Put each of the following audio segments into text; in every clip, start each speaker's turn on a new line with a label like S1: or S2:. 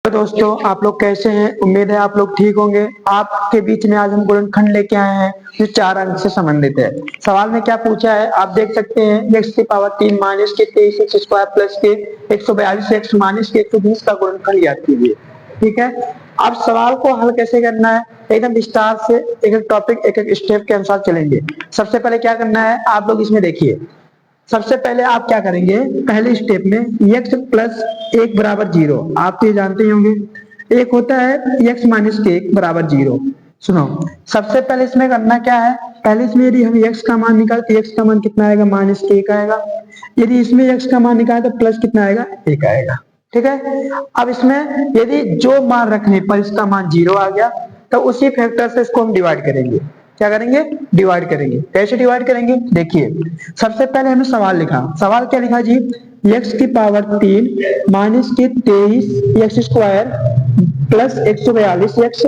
S1: तो दोस्तों, आप लोग कैसे हैं? उम्मीद है आप लोग ठीक होंगे। आपके बीच में आज हम गुणनखंड लेके आए हैं जो 4 अंक से संबंधित है। सवाल में क्या पूछा है आप देख सकते हैं। x की पावर 3 माइनस के 23 एक्स स्क्वायर प्लस के 142 एक्स माइनस के 120 का गुणनखंड याद कीजिए। ठीक है, अब सवाल को हल कैसे करना है एकदम विस्तार से एक एक टॉपिक एक एक स्टेप के अनुसार चलेंगे। सबसे पहले क्या करना है आप लोग इसमें देखिए। सबसे पहले आप क्या करेंगे, पहले स्टेप में x प्लस एक बराबर जीरो, आप तो ये जानते ही होंगे। एक होता है x माइनस के एक बराबर जीरो। सुनो, सबसे पहले इसमें करना क्या है, पहले इसमें यदि हम x का मान निकालते x का मान कितना आएगा, माइनस के एक आएगा। यदि इसमें x का मान निकाले तो प्लस कितना आएगा, एक आएगा। ठीक है, अब इसमें यदि जो मान रखने पर इसका मान जीरो आ गया तो उसी फैक्टर से इसको हम डिवाइड करेंगे। क्या करेंगे, डिवाइड करेंगे। कैसे डिवाइड करेंगे देखिए। सबसे पहले हमने सवाल लिखा, सवाल क्या लिखा जी, x की पावर 3 माइनस के 23 एक्स स्क्वायर प्लस 142 एक्स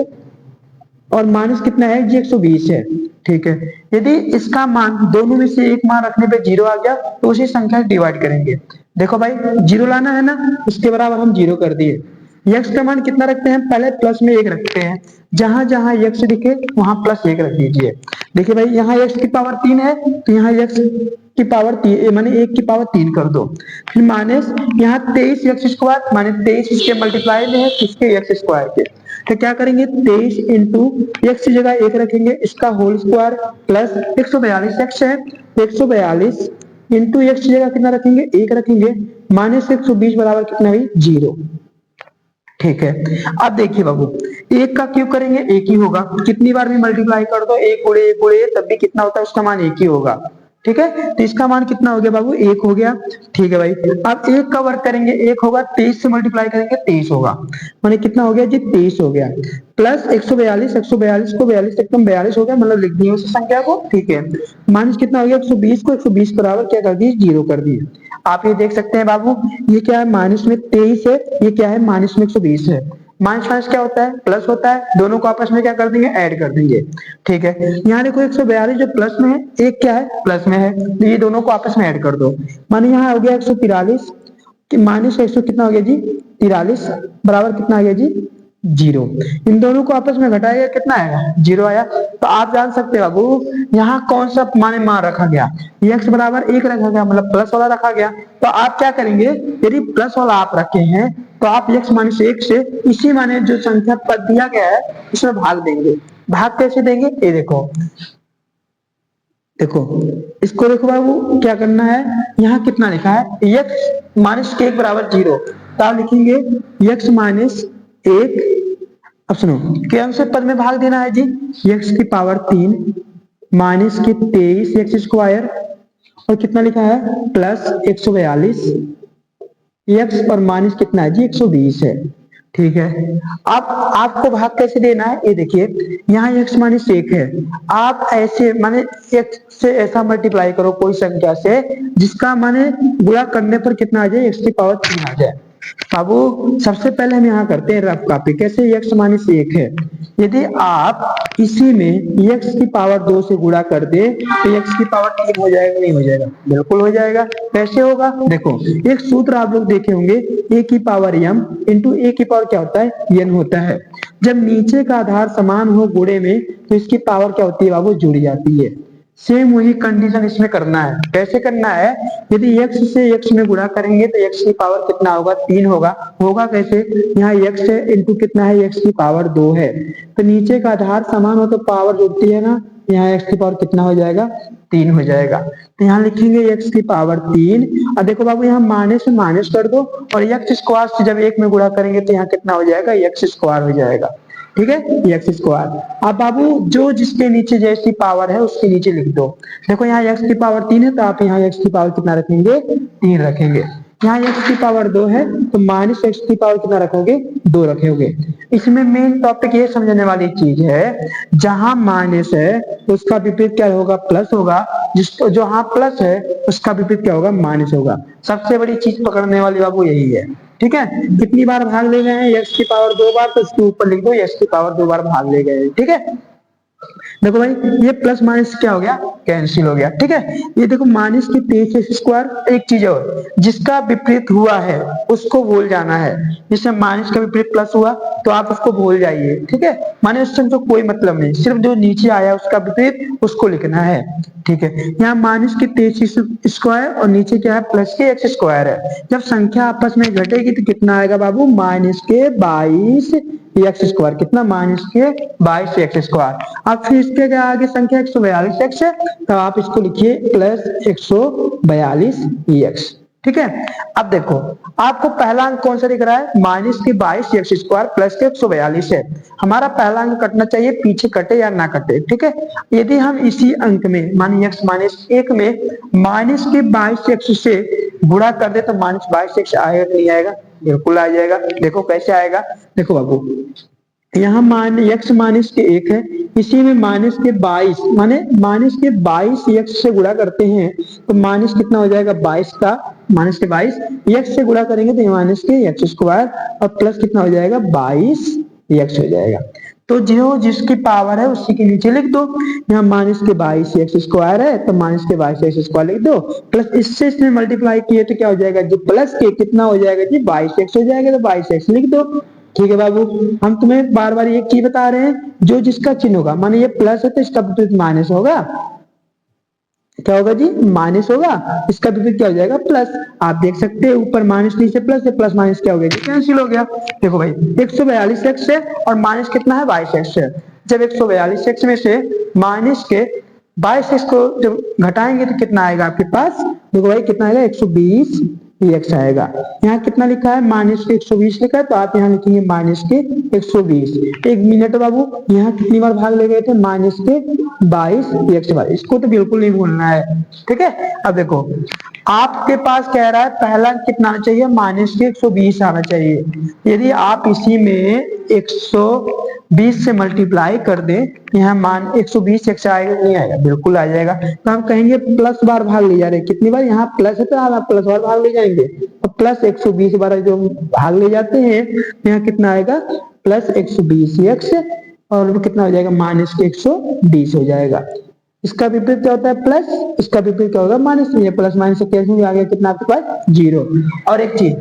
S1: और माइनस कितना है जी, 120 है। ठीक है, यदि इसका मान दोनों में से एक मान रखने पे जीरो आ गया तो उसी संख्या से डिवाइड करेंगे। देखो भाई, जीरो लाना है ना, उसके बराबर हम जीरो कर दिए। x का मान कितना रखते हैं, पहले प्लस में एक रखते हैं। जहां जहां x दिखे वहां प्लस एक रख दीजिए। देखिए भाई, यहाँ x की पावर 3 है तो यहाँ x की पावर 3 माने 1 की पावर 3 कर दो। फिर माइनस यहाँ 23 एक्स स्क्वायर माने 23 इसके मल्टीप्लाई में है किसके, एक्स स्क्वायर के। तो क्या करेंगे, 23 इंटू एक्स की जगह एक रखेंगे, इसका होल स्क्वायर प्लस 142 एक्स है, 142 इंटू एक्स की जगह कितना रखेंगे, एक रखेंगे, माइनस 120 बराबर कितना है, जीरो। ठीक है, अब देखिए बाबू, एक का क्यूब करेंगे एक ही होगा, कितनी बार भी मल्टीप्लाई कर दो, एक उड़े एक उड़े तब भी कितना होता है, उसका मान एक ही होगा। ठीक है, तो इसका मान कितना हो गया बाबू, एक हो गया। ठीक है भाई, अब एक का वर्क करेंगे एक होगा, 23 से मल्टीप्लाई करेंगे 23 होगा, माने कितना हो गया जी, 23 हो गया। प्लस 142, 142 को 42 एकदम 42 हो गया, मतलब लिख दिए उस संख्या को। ठीक है, माइनस कितना हो गया, 120 को 120 बराबर क्या कर दिए, जीरो कर दिए। आप ये देख सकते हैं बाबू, ये क्या है, माइनस में 23 है, ये क्या है, माइनस में 120 है। माइनस माइनस क्या होता है, प्लस होता है, दोनों को आपस में क्या कर देंगे, ऐड कर देंगे। ठीक है, यहाँ देखो 142 जो प्लस में है, एक क्या है, प्लस में है, तो ये दोनों को आपस में ऐड कर दो। माने यहाँ हो गया 143 माइनस 100 कितना हो गया जी, 43 बराबर कितना आ गया जी, जीरो। इन दोनों को आपस में घटाएगा कितना आएगा, जीरो आया। तो आप जान सकते हैं बाबू, यहाँ कौन सा माने मान रखा गया, x बराबर एक रखा गया, मतलब प्लस वाला रखा गया। तो आप क्या करेंगे, यदि प्लस वाला आप रखे हैं तो आप x माइनस एक से इसी माने जो संख्या पद दिया गया है इसमें भाग देंगे। भाग कैसे देंगे, ये देखो, देखो इसको देखो बाबू, क्या करना है, यहाँ कितना लिखा है, x माइनस के एक बराबर जीरो, तो आप लिखेंगे x माइनस एक। अब सुनो, कौन से पद में भाग देना है जी, x की पावर 3 माइनस के 23 एक्स स्क्वायर और कितना लिखा है, प्लस 142 एक्स और माइनस कितना है जी, 120 है। ठीक है, अब आपको भाग कैसे देना है, ये देखिए, यहाँ x माइनस एक है, आप ऐसे माने x से ऐसा मल्टीप्लाई करो कोई संख्या से जिसका माने गुणा करने पर कितना आ जाए, x की पावर 3 आ जाए। बाबू सबसे पहले हम यहाँ करते हैं रफ कॉपी, कैसे, x माइनस एक है, यदि आप इसी में x की पावर 2 से गुणा कर दे तो x की पावर 3 हो जाएगा, नहीं हो जाएगा, बिल्कुल हो जाएगा। कैसे होगा, देखो एक सूत्र आप लोग देखे होंगे, a की पावर m इंटू a की पावर क्या होता है, n होता है। जब नीचे का आधार समान हो गुणे में तो इसकी पावर क्या होती है बाबू, जुड़ जाती है। सेम वही कंडीशन इसमें करना है। कैसे करना है, यदि x से x में गुणा करेंगे तो x की पावर कितना होगा, 3 होगा। होगा कैसे, यहाँ x है इंटू कितना है, x की पावर 2 है, तो नीचे का आधार समान हो तो पावर जुड़ती है ना, यहाँ x की पावर कितना हो जाएगा, 3 हो जाएगा। तो यहाँ लिखेंगे x की पावर 3, और देखो बाबू यहाँ माइनस से माइनस कर दो और x स्क्वायर से जब एक में गुणा करेंगे तो यहाँ कितना हो जाएगा, x स्क्वायर हो जाएगा। ठीक है, एक्स स्क्वायर। अब बाबू जो जिसके नीचे जैसी पावर है उसके नीचे लिख दो। देखो यहाँ एक्स की पावर 3 है तो आप यहाँ एक्स की पावर कितना रखेंगे, 3 रखेंगे। यहाँ एक्स की पावर 2 है तो माइनस एक्स की पावर कितना रखोगे, 2 रखोगे। इसमें मेन टॉपिक ये समझने वाली चीज है, जहां माइनस है उसका विपरीत क्या होगा, प्लस होगा, जिसको जहां प्लस है उसका विपरीत क्या होगा, माइनस होगा। सबसे बड़ी चीज पकड़ने वाली बाबू यही है। ठीक है, कितनी बार भाग ले गए हैं, x की पावर 2 बार, तो इसके ऊपर लिख दो x की पावर 2 बार भाग ले गए। ठीक है, देखो भाई ये प्लस माइनस क्या हो गया, कैंसिल हो गया। ठीक है, ये देखो माइनस की 23x²। एक चीज और, जिसका विपरीत हुआ है उसको भूल जाना है। जैसे माइनस का विपरीत प्लस हुआ तो आप उसको भूल जाइए। ठीक है, माने उससे हमको कोई मतलब नहीं, सिर्फ जो नीचे आया उसका विपरीत उसको लिखना है। ठीक है, यहाँ माइनस की 23x² और नीचे क्या है, प्लस के x² है। जब संख्या आपस में घटेगी तो कितना आएगा बाबू, माइनस के 22x²। कितना, माइनस के 22x²। अब फिर इसके क्या आगे संख्या 142x है, तो आप इसको लिखिए प्लस 142x। ठीक है, अब देखो आपको पहला अंक कौन सा दिख रहा है, माइनस की 22x² प्लस के 142 है। हमारा पहला अंक कटना चाहिए, पीछे कटे या ना कटे। ठीक है, यदि हम इसी अंक में मानिए x-1 में माइनस के 22x से गुणा कर दे तो -22x आएगा कि नहीं आएगा, बिल्कुल आ जाएगा। देखो कैसे आएगा, देखो बाबू यहाँ x माइनस के 1 है, इसी में माइनस के 22 माने माइनस के 22x से गुणा करते हैं तो माइनस कितना हो जाएगा, 22 का माइनस के 22 x से गुणा करेंगे तो माइनस के x² और प्लस कितना हो जाएगा, 22x हो जाएगा। तो जो जिसकी पावर है उसी के नीचे लिख दो। यहाँ माइनस के 22x² है तो माइनस के 22x² लिख दो, प्लस इससे इसमें मल्टीप्लाई किए तो क्या हो जाएगा जी, प्लस के कितना हो जाएगा जी, 22x हो जाएगा तो 22x लिख दो। ठीक है बाबू, हम तुम्हें बार बार एक चीज बता रहे हैं, जो जिसका चिन्ह होगा, माने ये प्लस है तो इसका विपरीत माइनस होगा। क्या होगा जी, माइनस होगा, इसका विपरीत क्या हो जाएगा, प्लस। आप देख सकते हैं ऊपर माइनस नीचे प्लस है, प्लस माइनस क्या हो गया, कैंसिल हो गया। देखो भाई 142x है और माइनस कितना है, 22x है। जब 142x में से माइनस के 22x को जब घटाएंगे तो कितना आएगा आपके पास, देखो भाई कितना आएगा, 120x आएगा। यहाँ कितना लिखा है, माइनस के 120 लिखा है, तो आप यहाँ लिखेंगे माइनस के 120। एक मिनट बाबू, यहाँ कितनी बार भाग ले गए थे, माइनस के 22x। इसको तो बिल्कुल नहीं भूलना है। ठीक है, अब देखो आपके पास कह रहा है पहला कितना आना चाहिए, माइनस के 120 आना चाहिए। यदि आप इसी में 120 से मल्टीप्लाई कर दें, यहाँ मान 120x आएगा नहीं आएगा, बिल्कुल आ जाएगा। तो हम कहेंगे प्लस बार भाग ले जा रहे, कितनी बार, यहाँ प्लस है तो आप प्लस बार भाग ले जाएंगे, तो प्लस 120 बार जो भाग ले जाते हैं, यहाँ कितना आएगा, प्लस 120x और वो कितना हो जाएगा, माइनस के 120 हो जाएगा। इसका विपरीत क्या होता है, प्लस, इसका विपरीत क्या होगा, माइनस। ये प्लस माइनस से कैंसिल आ गया, कितना आपके पास, 0। और एक चीज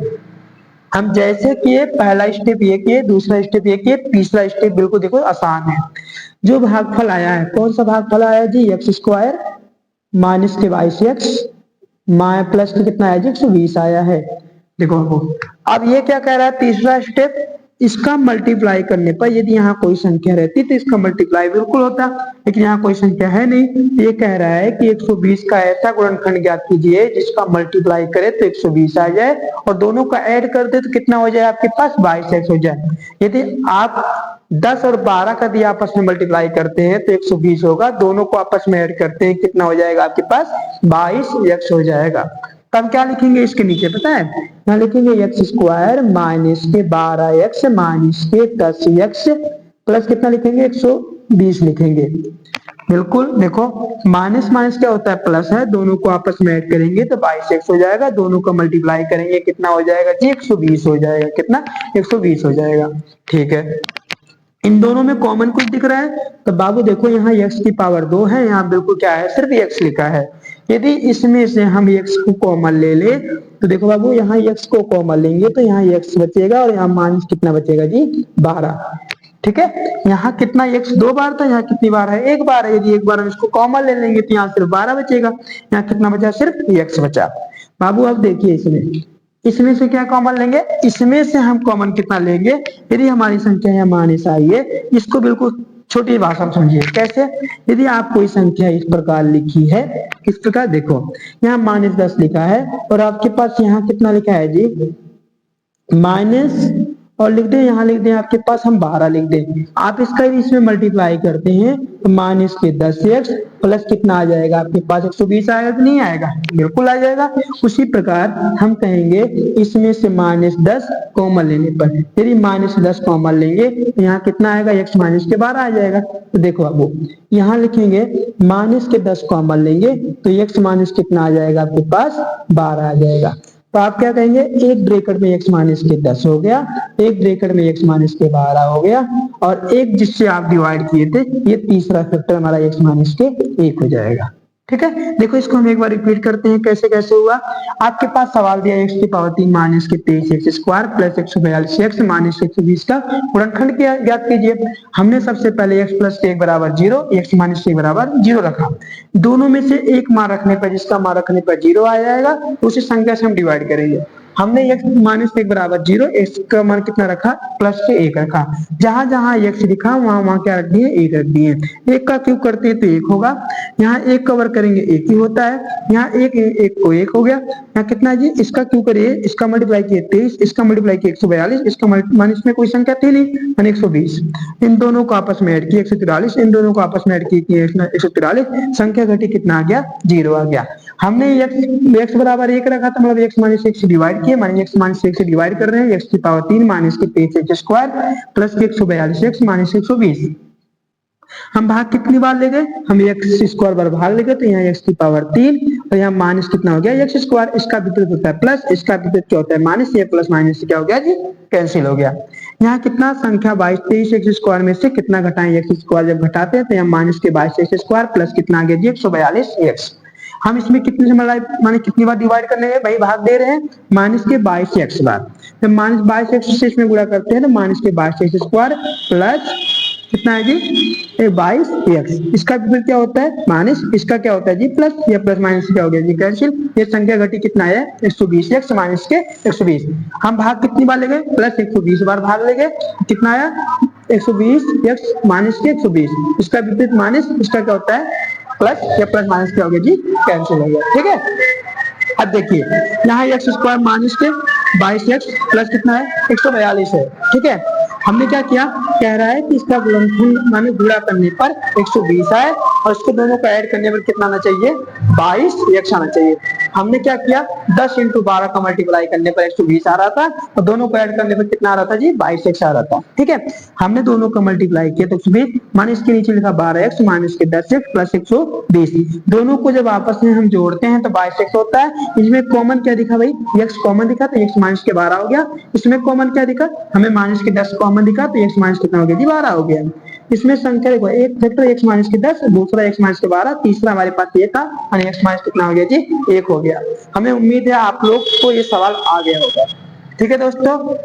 S1: हम जैसे किए, पहला स्टेप ये किए, दूसरा स्टेप ये किए, तीसरा स्टेप बिल्कुल देखो आसान है। जो भागफल आया है, कौन सा भागफल आया जी, x² माइनस के 22x प्लस के कितना आया जी, 120 आया है। देखो अब ये क्या कह रहा है, तीसरा स्टेप, इसका मल्टीप्लाई करने पर यदि यहाँ कोई संख्या रहती तो इसका मल्टीप्लाई बिल्कुल होता, लेकिन यहाँ कोई संख्या है नहीं। ये कह रहा है कि 120 का ऐसा गुणनखंड ज्ञात कीजिए जिसका मल्टीप्लाई करे तो 120 आ जाए और दोनों का ऐड कर दे तो कितना हो जाए आपके पास, 22x हो जाए। यदि आप 10 और 12 का भी आपस में मल्टीप्लाई करते हैं तो 120 होगा, दोनों को आपस में ऐड करते हैं कितना हो जाएगा आपके पास, 22x हो जाएगा। तब क्या लिखेंगे इसके नीचे पता है, यहाँ लिखेंगे x² माइनस के 12x माइनस के 10x प्लस कितना लिखेंगे, 120 लिखेंगे। बिल्कुल देखो माइनस माइनस क्या होता है, प्लस है, दोनों को आपस में ऐड करेंगे तो 22x हो जाएगा, दोनों को मल्टीप्लाई करेंगे कितना हो जाएगा जी, 120 हो जाएगा। कितना, 120 हो जाएगा। ठीक है, इन दोनों में कॉमन कुछ दिख रहा है तो बाबू देखो यहाँ x की पावर 2 है, यहाँ बिल्कुल क्या है, सिर्फ x लिखा है। यदि इसमें से हम x को कॉमन ले ले तो देखो बाबू यहाँ x को कॉमन लेंगे तो यहाँ x बचेगा और यहाँ माइनस कितना बचेगा जी, 12। ठीक है, यहाँ कितना x 2 बार था, यहाँ कितनी बार है, 1 बार है। यदि 1 बार हम इसको कॉमन ले लेंगे तो यहाँ सिर्फ 12 बचेगा, यहाँ कितना बचा, सिर्फ x बचा। बाबू अब देखिए इसमें से क्या कॉमन लेंगे, इसमें से हम कॉमन कितना लेंगे, यदि हमारी संख्या है माइनस आई है, इसको बिल्कुल छोटी भाषा में समझिए कैसे। यदि आप कोई संख्या इस प्रकार लिखी है, इस प्रकार देखो यहाँ -10 लिखा है और आपके पास यहाँ कितना लिखा है जी, माइनस और लिख दें, यहाँ लिख दें आपके पास हम 12 लिख दें। आप इसका इसमें मल्टीप्लाई करते हैं तो माइनस के 10x प्लस कितना आ जाएगा आपके पास, 120 आएगा कि नहीं आएगा, बिल्कुल आ जाएगा। उसी प्रकार हम कहेंगे इसमें से -10 कॉमन लेने पर, यदि -10 कॉमन लेंगे तो यहाँ कितना आएगा, x माइनस के 12 आ जाएगा। तो देखो बाबू यहाँ लिखेंगे माइनस के 10 कॉमन लेंगे तो x माइनस कितना आ जाएगा आपके पास, 12 आ जाएगा। तो आप क्या कहेंगे, एक ब्रैकेट में x माइनस के 10 हो गया, एक ब्रैकेट में x माइनस के 12 हो गया, और एक जिससे आप डिवाइड किए थे, ये तीसरा फैक्टर हमारा x माइनस के 1 हो जाएगा। ठीक है, देखो इसको हम एक बार रिपीट करते हैं कैसे कैसे हुआ। आपके पास सवाल दिया x की पावर 3 माइनस के 23 x square plus 142 x minus 120 का गुणनखंड ज्ञात कीजिए। हमने सबसे पहले x प्लस के 1 बराबर 0, x माइनस के 1 बराबर 0 रखा। दोनों में से एक मान रखने पर, जिसका मान रखने पर 0 आ जाएगा, उसी संख्या से हम डिवाइड करेंगे। हमने x माइनस 1 बराबर 0, x का मान कितना रखा, प्लस के 1 रखा। जहां जहां x लिखा वहां वहां क्या रख दिए, 1 रख दिए। 1 का क्यूब करते हैं तो 1 होगा, यहाँ 1 कवर करेंगे 1 ही होता है, यहाँ 1 को 1 हो गया। यहाँ कितना है जी, इसका क्यूब करिए, इसका मल्टीप्लाई किए 23, इसका मल्टीप्लाई किए 142, इसका मान इसमें कोई संख्या थी नहीं, मान 120। इन दोनों को आपस में ऐड किए 143, इन दोनों को आपस में ऐड किए 143, संख्या घटी कितना आ गया, 0 आ गया। हमने x बराबर 1 रखा था, मतलब x माइनस 1 से डिवाइड किए, माने x माइनस 1 से डिवाइड कर रहे हैं, x की पावर 3 माइनस के 23 एक्स स्क्वायर प्लस के 142 एक्स माइनस 120। हम भाग कितनी बार ले गए, हम एक्स स्क्वायर बार भाग ले गए, तो यहाँ x की पावर 3 और यहाँ माइनस कितना हो गया, x स्क्वायर, इसका विपरीत होता है प्लस, इसका विपरीत क्या होता है माइनस, ये प्लस माइनस से क्या हो गया जी, कैंसिल हो गया। यहाँ कितना संख्या 22 23 एक्स स्क्वायर में से कितना घटाएं, एक्स स्क्वायर जब घटाते हैं तो यहाँ माइनस के 22 एक्स स्क्वायर प्लस कितना आ गया जी, 142 एक्स। हम इसमें कितने से माने कितनी बार डिवाइड करने हैं भाई, भाग दे रहे हैं, माइनस के 22 एक्स बार। जब माइनस 22 एक्स से इसमें गुणा करते हैं तो माइनस के 22 एक्स स्क्वायर प्लस कितना है जी, 22 एक्स। इसका विपरीत क्या होता है माइनस, इसका क्या होता है जी प्लस, ये प्लस माइनस क्या हो गया जी, कैंसिल। ये संख्या घटी कितना है, 120 एक्स माइनस के 120। हम भाग कितनी बार ले गए, प्लस 120 बार भाग ले गए, कितना आया 120 एक्स माइनस के 120। इसका विपरीत माइनस, इसका क्या होता है प्लस, या प्लस माइनस क्या हो गया जी, कैंसिल हो गया। ठीक है, अब देखिए यहाँ एक्स स्क्वायर माइनस के 22 एक्स प्लस कितना है 142 है। ठीक है, हमने क्या किया, कह रहा है कि इसका गुणनखंड माने गुणा करने पर 120 आए और इसको दोनों को ऐड करने पर कितना आना चाहिए, 22 एक्स आना चाहिए। हमने क्या किया, 10 × 12 का मल्टीप्लाई करने पर 120 आ रहा था और दोनों को ऐड करने पर कितना आ रहा था जी, 22 एक्स आ रहा था। ठीक है, हमने दोनों का मल्टीप्लाई किया तो 120 माने इसके नीचे लिखा 12 एक्स माइनस के 10 एक्स प्लस 120। दोनों को जब आपस में हम जोड़ते हैं तो 22 एक्स होता है। इसमें कॉमन क्या दिखा भाई, एक्स कॉमन दिखा तो एक्स माइनस के 12 हो गया। इसमें कॉमन क्या दिखा, हमें माइनस के 10 कॉमन दिखा तो एक्स माइनस कितना हो गया जी, 12 हो गया। इसमें संख्या देखो, एक फैक्टर x माइनस के 10, दूसरा x माइनस के 12, तीसरा हमारे पास ये था और x माइनस कितना हो गया जी, 1 हो गया। हमें उम्मीद है आप लोग को ये सवाल आ गया होगा। ठीक है दोस्तों।